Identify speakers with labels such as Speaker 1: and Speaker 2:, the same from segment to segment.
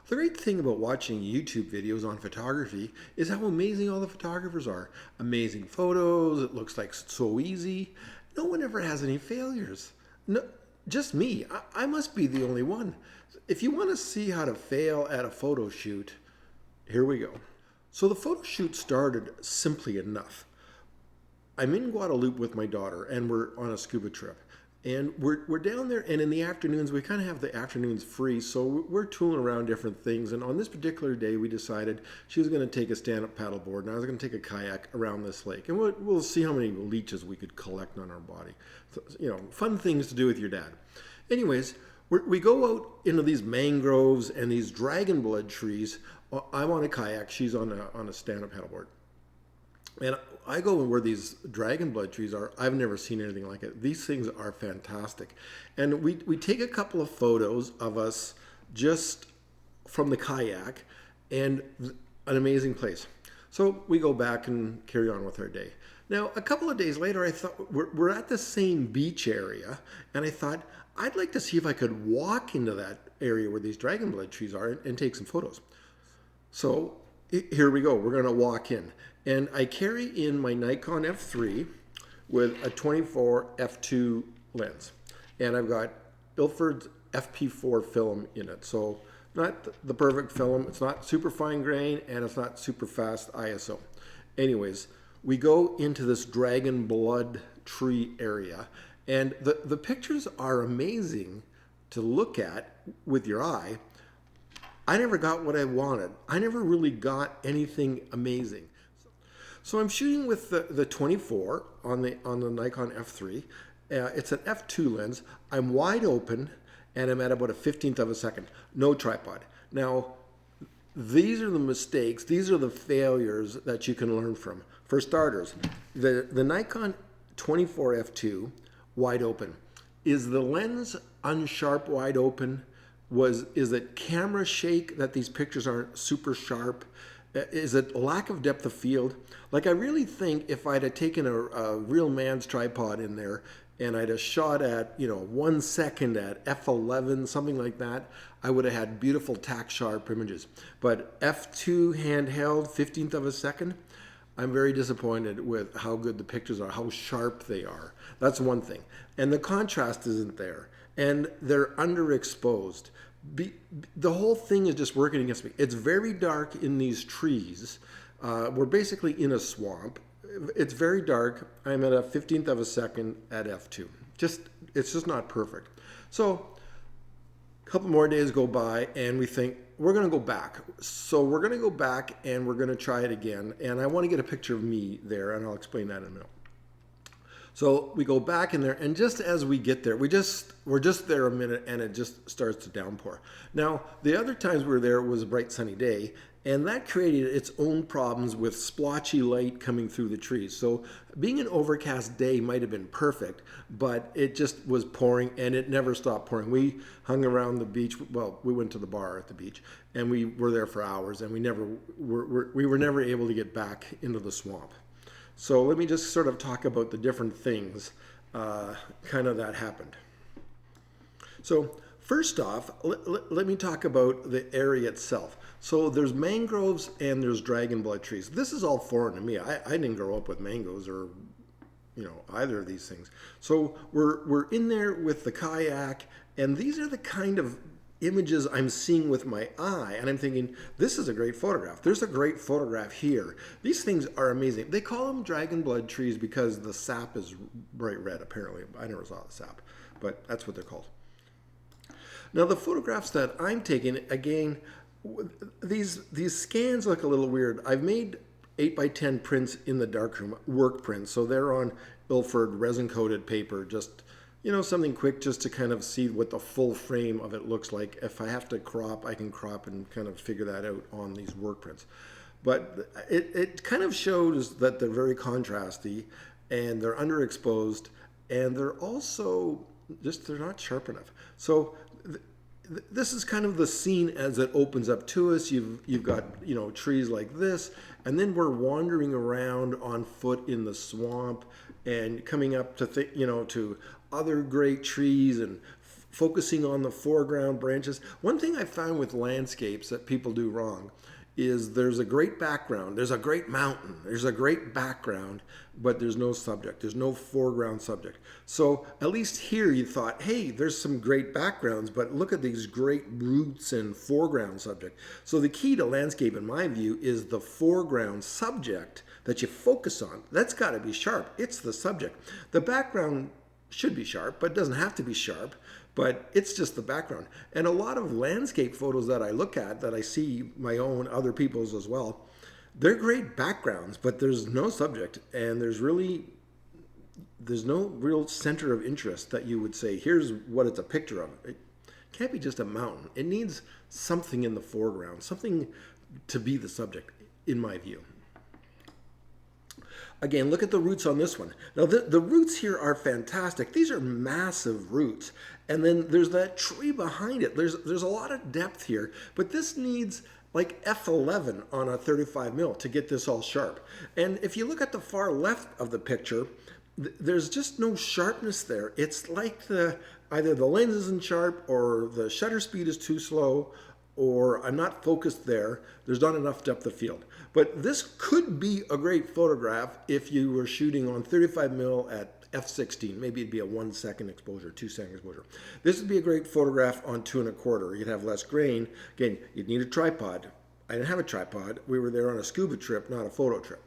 Speaker 1: The great thing about watching YouTube videos on photography is how amazing all the photographers are. Amazing photos, it looks like so easy. No one ever has any failures. No, just me. I must be the only one. If you want to see how to fail at a photo shoot, here we go. So the photo shoot started simply enough. I'm in Guadeloupe with my daughter and we're on a scuba trip. And we're down there, and in the afternoons, we kind of have the afternoons free, so we're tooling around different things. And on this particular day, we decided she was going to take a stand-up paddleboard, and I was going to take a kayak around this lake. And we'll see how many leeches we could collect on our body. So, you know, fun things to do with your dad. Anyways, we go out into these mangroves and these dragon blood trees. I'm on a kayak, she's on a stand-up paddleboard. And I go where these dragon blood trees are. I've never seen anything like it. These things are fantastic. And we take a couple of photos of us just from the kayak, and an amazing place. So we go back and carry on with our day. Now, a couple of days later, I thought we're at the same beach area, and I thought I'd like to see if I could walk into that area where these dragon blood trees are and take some photos. So here we go. We're going to walk in. And I carry in my Nikon F3 with a 24 f2 lens. And I've got Ilford's FP4 film in it. So not the perfect film. It's not super fine grain and it's not super fast ISO. Anyways, we go into this dragon blood tree area. And the pictures are amazing to look at with your eye. I never got what I wanted. I never really got anything amazing. So I'm shooting with the 24 on the Nikon F3. It's an f2 lens. I'm wide open and I'm at about a 15th of a second. No tripod. Now, these are the mistakes. These are the failures that you can learn from. For starters, the Nikon 24 f2 wide open. Is the lens unsharp wide open? Is it camera shake that these pictures aren't super sharp? Is it lack of depth of field? Like, I really think if I'd have taken a real man's tripod in there and I'd have shot at, 1 second at f11, something like that, I would have had beautiful tack sharp images. But f2 handheld, 15th of a second, I'm very disappointed with how good the pictures are, how sharp they are. That's one thing. And the contrast isn't there. And they're underexposed. The whole thing is just working against me. It's very dark in these trees. We're basically in a swamp. It's very dark. I'm at a 15th of a second at f2. It's just not perfect. So a couple more days go by and we think we're going to go back. So we're going to go back and we're going to try it again. And I want to get a picture of me there, and I'll explain that in a minute. So we go back in there, and just as we get there, we're just there a minute, and it just starts to downpour. Now, the other times we were there, it was a bright sunny day, and that created its own problems with splotchy light coming through the trees. So being an overcast day might have been perfect, but it just was pouring, and it never stopped pouring. We hung around the beach. Well, we went to the bar at the beach, and we were there for hours, and we were never able to get back into the swamp. So let me just sort of talk about the different things kind of that happened. So first off, let me talk about the area itself. So there's mangroves and there's dragon blood trees. This is all foreign to me. I didn't grow up with mangoes or either of these things. So we're in there with the kayak, and these are the kind of images I'm seeing with my eye, and I'm thinking, this is a great photograph. There's a great photograph here. These things are amazing. They call them dragon blood trees because the sap is bright red, apparently. I never saw the sap, but that's what they're called. Now, the photographs that I'm taking, again, these scans look a little weird. I've made 8x10 prints in the darkroom, work prints, so they're on Ilford resin-coated paper, just something quick just to kind of see what the full frame of it looks like. If I have to crop, I can crop and kind of figure that out on these work prints. But it kind of shows that they're very contrasty and they're underexposed, and they're also they're not sharp enough. So this is kind of the scene as it opens up to us. You've got trees like this, and then we're wandering around on foot in the swamp and coming up to to other great trees and focusing on the foreground branches. One thing I found with landscapes that people do wrong is there's a great background, there's a great mountain, there's a great background, but there's no subject, there's no foreground subject. So at least here you thought, hey, there's some great backgrounds, but look at these great roots and foreground subject. So the key to landscape, in my view, is the foreground subject that you focus on. That's got to be sharp. It's the subject. The background should be sharp, but it doesn't have to be sharp. But it's just the background. And a lot of landscape photos that I look at, that I see my own, other people's as well, they're great backgrounds, but there's no subject, and there's no real center of interest that you would say, here's what it's a picture of. It can't be just a mountain. It needs something in the foreground, something to be the subject, in my view. Again, look at the roots on this one. Now, the roots here are fantastic. These are massive roots. And then there's that tree behind it. There's a lot of depth here. But this needs like F11 on a 35mm to get this all sharp. And if you look at the far left of the picture, there's just no sharpness there. It's like either the lens isn't sharp, or the shutter speed is too slow, or I'm not focused there. There's not enough depth of field. But this could be a great photograph if you were shooting on 35mm at f16. Maybe it'd be a 1 second exposure, 2 second exposure. This would be a great photograph on 2 1/4. You'd have less grain. Again, you'd need a tripod. I didn't have a tripod. We were there on a scuba trip, not a photo trip.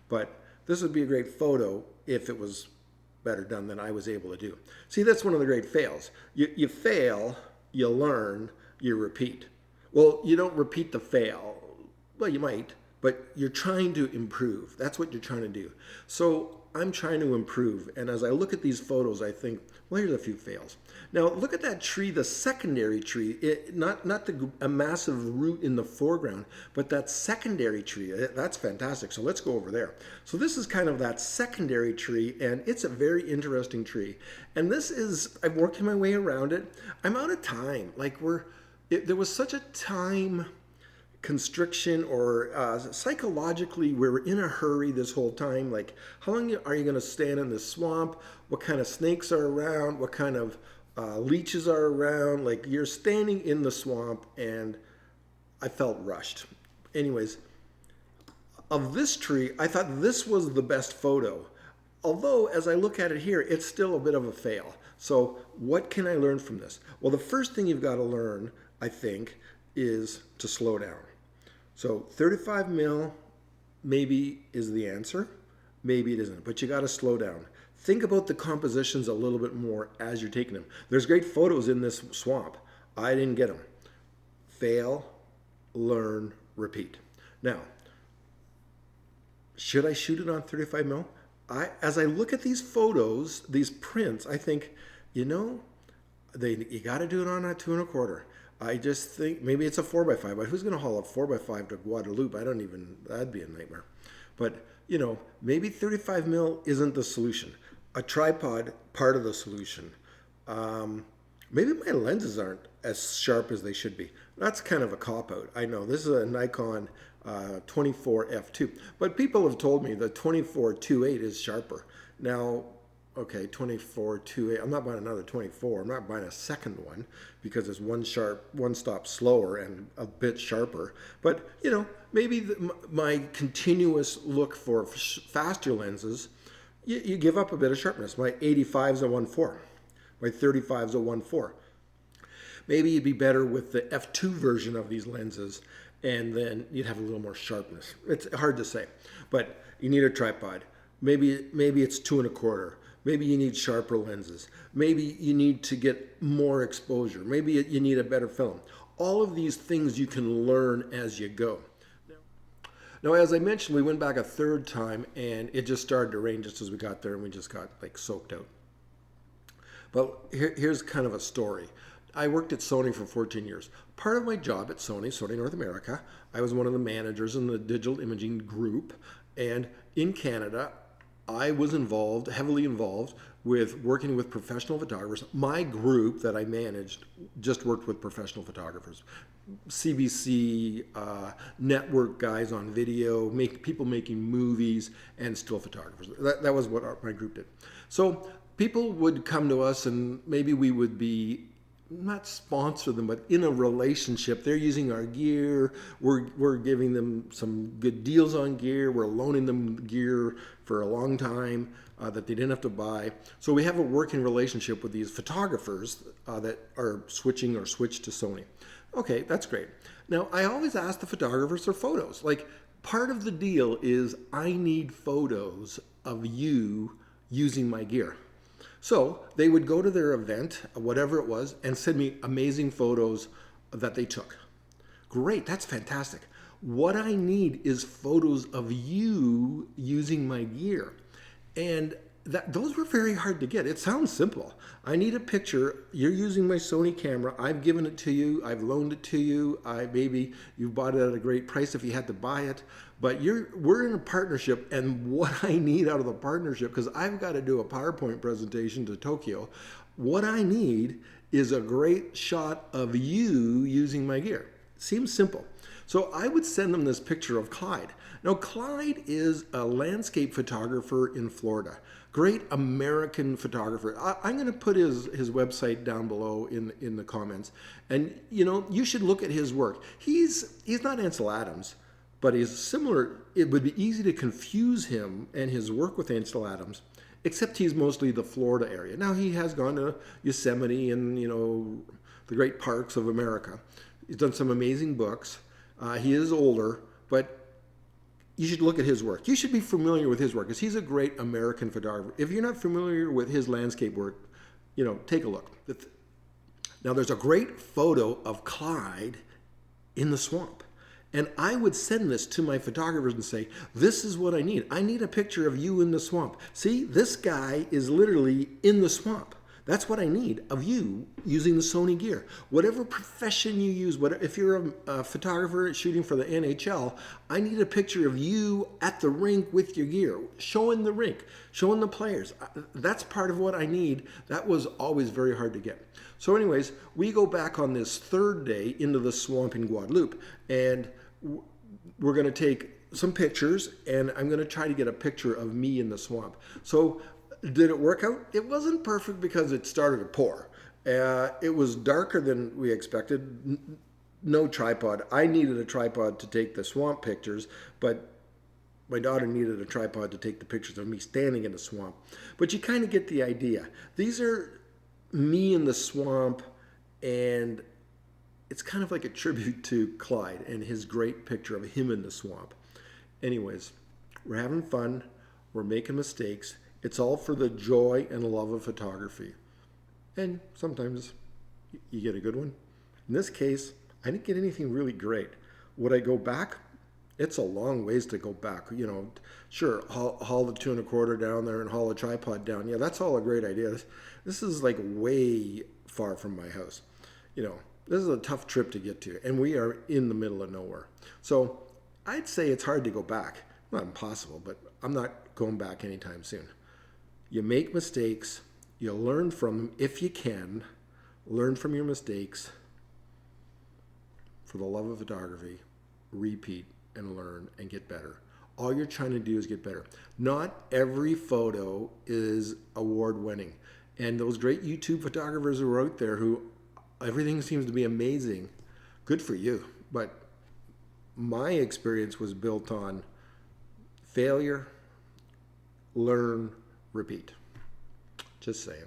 Speaker 1: But this would be a great photo if it was better done than I was able to do. See, that's one of the great fails. You fail, you learn, you repeat. Well, you don't repeat the fail. Well, you might, but you're trying to improve. That's what you're trying to do. So I'm trying to improve. And as I look at these photos, I think, well, here's a few fails. Now, look at that tree, the secondary tree, not a massive root in the foreground, but that secondary tree. That's fantastic. So let's go over there. So this is kind of that secondary tree, and it's a very interesting tree. And this is, I'm working my way around it. I'm out of time. Like there was such a time constriction, or psychologically we're in a hurry this whole time. Like, how long are you going to stand in this swamp? What kind of snakes are around? What kind of leeches are around? Like, you're standing in the swamp, and I felt rushed. Anyways, of this tree, I thought this was the best photo. Although, as I look at it here, it's still a bit of a fail. So what can I learn from this? Well, the first thing you've got to learn, I think, is to slow down. So 35mm maybe is the answer, maybe it isn't, but you got to slow down. Think about the compositions a little bit more as you're taking them. There's great photos in this swamp. I didn't get them. Fail, learn, repeat. Now, should I shoot it on 35mm? As I look at these photos, these prints, I think, you know, you got to do it on a 2 1/4. I just think maybe it's a 4x5, but who's going to haul a 4x5 to Guadalupe? That'd be a nightmare. But, you know, maybe 35mm isn't the solution. A tripod, part of the solution. Maybe my lenses aren't as sharp as they should be. That's kind of a cop-out. I know this is a Nikon 24 F2, but people have told me the 24 2.8 is sharper. Now, okay, 24 2.8. I'm not buying another 24. I'm not buying a second one because it's one stop slower and a bit sharper. But, you know, maybe my continuous look for faster lenses, you give up a bit of sharpness. My 85's a 1.4. My 35's a 1.4. Maybe you'd be better with the F2 version of these lenses, and then you'd have a little more sharpness. It's hard to say, but you need a tripod. Maybe it's 2 1/4. Maybe you need sharper lenses. Maybe you need to get more exposure. Maybe you need a better film. All of these things you can learn as you go. Now, as I mentioned, we went back a third time, and it just started to rain just as we got there, and we just got like soaked out. But here's kind of a story. I worked at Sony for 14 years. Part of my job at Sony North America, I was one of the managers in the digital imaging group. And in Canada, I was heavily involved with working with professional photographers. My group that I managed just worked with professional photographers. CBC, network guys on video, people making movies, and still photographers. That was what my group did. So people would come to us, and maybe we would be not sponsor them, but in a relationship. They're using our gear. We're giving them some good deals on gear. We're loaning them gear for a long time that they didn't have to buy. So we have a working relationship with these photographers that are switched to Sony. Okay, that's great. Now, I always ask the photographers for photos. Like, part of the deal is I need photos of you using my gear. So they would go to their event, whatever it was, and send me amazing photos that they took. Great, that's fantastic. What I need is photos of you using my gear. And those were very hard to get. It sounds simple. I need a picture. You're using my Sony camera. I've given it to you. I've loaned it to you. Maybe you bought it at a great price if you had to buy it. But we're in a partnership, and what I need out of the partnership, because I've got to do a PowerPoint presentation to Tokyo, what I need is a great shot of you using my gear. Seems simple. So I would send them this picture of Clyde. Now, Clyde is a landscape photographer in Florida. Great American photographer. I'm going to put his website down below in the comments. And, you should look at his work. He's not Ansel Adams, but he's similar. It would be easy to confuse him and his work with Ansel Adams, except he's mostly the Florida area. Now, he has gone to Yosemite and, the great parks of America. He's done some amazing books. He is older, but you should look at his work. You should be familiar with his work because he's a great American photographer. If you're not familiar with his landscape work, take a look. Now, there's a great photo of Clyde in the swamp. And I would send this to my photographers and say, this is what I need. I need a picture of you in the swamp. See, this guy is literally in the swamp. That's what I need of you using the Sony gear. Whatever profession you use, if you're a photographer shooting for the NHL, I need a picture of you at the rink with your gear, showing the rink, showing the players. That's part of what I need. That was always very hard to get. So anyways, we go back on this third day into the swamp in Guadeloupe, and we're going to take some pictures, and I'm going to try to get a picture of me in the swamp. So did it work out? It wasn't perfect because it started to pour. It was darker than we expected. No tripod. I needed a tripod to take the swamp pictures, but my daughter needed a tripod to take the pictures of me standing in the swamp. But you kind of get the idea. These are me in the swamp, and it's kind of like a tribute to Clyde and his great picture of him in the swamp. Anyways, we're having fun. We're making mistakes. It's all for the joy and love of photography. And sometimes you get a good one. In this case, I didn't get anything really great. Would I go back? It's a long ways to go back. Sure, haul the 2 1/4 down there and haul a tripod down. Yeah, that's all a great idea. This is like way far from my house. This is a tough trip to get to, and we are in the middle of nowhere. So I'd say it's hard to go back. Not impossible, but I'm not going back anytime soon. You make mistakes, you learn from them if you can, learn from your mistakes. For the love of photography, repeat and learn and get better. All you're trying to do is get better. Not every photo is award-winning. And those great YouTube photographers who are out there who everything seems to be amazing, good for you. But my experience was built on failure, learn, repeat. Just saying.